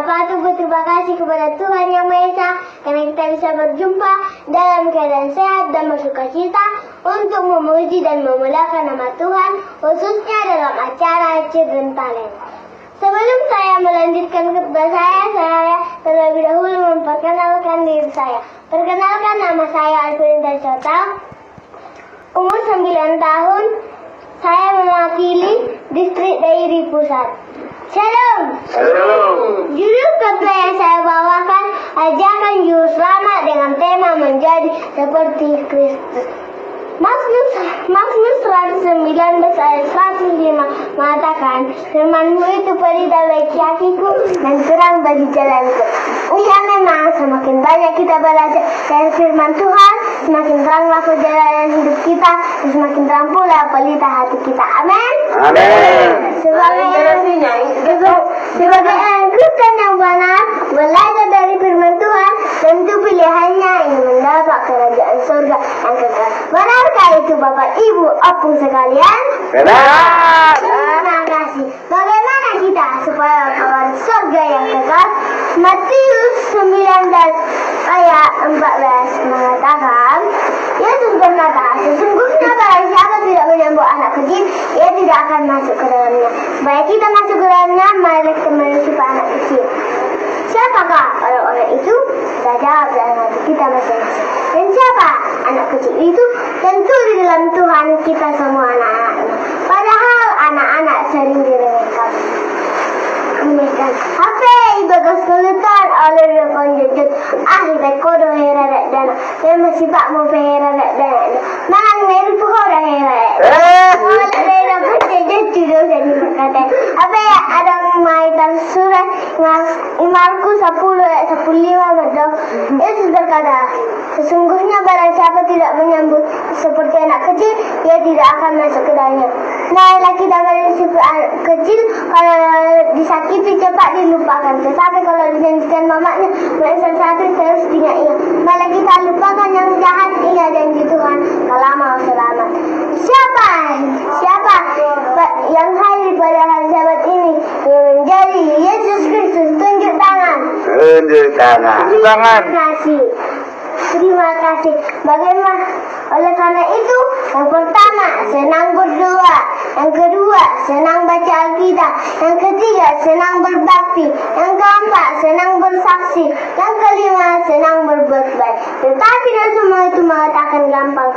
patut berterima kasih kepada Tuhan Yang Maha Esa karena kita bisa berjumpa dalam keadaan sehat dan bersukacita untuk memuji dan memuliakan nama Tuhan, khususnya dalam acara Children Talent. Sebelum saya melanjutkan khotbah saya terlebih dahulu memperkenalkan diri saya. Perkenalkan, nama saya Alfirinda Sota, umur 9 tahun, saya mewakili distrik Dairi Pusat. Shalom. Judul khotbah yang saya bawakan, ajakan juru selamat dengan tema menjadi seperti Kristus. Mazmur 119 ayat 105 mengatakan, firman-Mu itu pelita bagi kakiku dan terang bagi jalanku. Ya, memang semakin banyak kita belajar dari firman Tuhan, semakin teranglah perjalanan hidup kita dan semakin terang pula pelita hati kita. Amin. Amin. Sebagai anak Kristen yang benar, belajar dari firman Tuhan tentu pilihannya ingin mendapat kerajaan surga yang kekal. Benarkah itu Bapak Ibu opung sekalian? Benar. Terima kasih. Bagaimana kita supaya kawan surga yang kekal? Matius 19 ayat 14 mengatakan, Yesus berkata, sesungguhnya barang siapa tidak menyambut anak kecil, ia tidak akan masuk ke dalamnya. Supaya kita masuk ke dalamnya, mari kita menyusup anak kecil. Siapakah orang-orang itu? Kita jawab dalam hati kita masing-masing. Dan siapa anak kecil itu? Tentu di dalam Tuhan kita semua anak-anaknya. Padahal anak-anak sering diremehkan. HP bagas kelutan oleh rekon jejut ahli kodo hera dana dan masih pak mau hera dana mang meri puhora hera oleh hera jejut judo jadi berkata apa ya ada maitan surat Markus 10 ayat 15 bedok. Yesus berkata, sesungguhnya barang siapa tidak menyambut seperti anak kecil, ia tidak akan masuk ke dalamnya. Marilah kita menyusup anak kecil, kalau disakiti cepat dilupakan, tetapi kalau dijanjikan mamanya merasa satu terus ingat ia. Marilah kita lupakan yang jahat, ingat janji Tuhan, kalau mau selamat. Siapa yang hadir pada hari Sabat ini yang menjadi Yesus Kristus? Tunjuk tangan. Tunjuk tangan. Terima kasih. Bagaimana? Oleh karena itu, yang pertama, senang berdoa. Yang kedua, senang baca Alkitab. Yang ketiga, senang berbakti. Yang keempat, senang bersaksi. Yang kelima, senang berbuat baik. Tetapi dan semua itu mengatakan gampang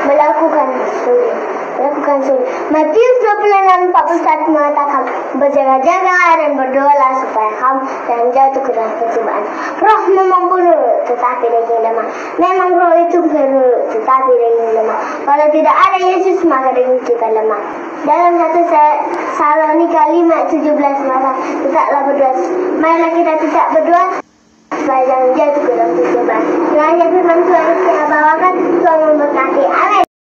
melakukan sulit. Matius 26:41 mengatakan, berjaga-jaga dan berdoalah supaya kamu jangan jatuh ke dalam pencobaan. Roh memang penurut, tetapi daging lemah. Memang roh itu penurut, tetapi daging lemah. Kalau tidak ada Yesus, maka daging kita lemah. Dalam 1 Tesalonika 5:17 mengatakan, tetaplah berdoa. Marilah kita tetap berdoa supaya jangan jatuh ke dalam pencobaan. Dengan firman Tuhan yang kita bawakan, Tuhan memberkati. Amin.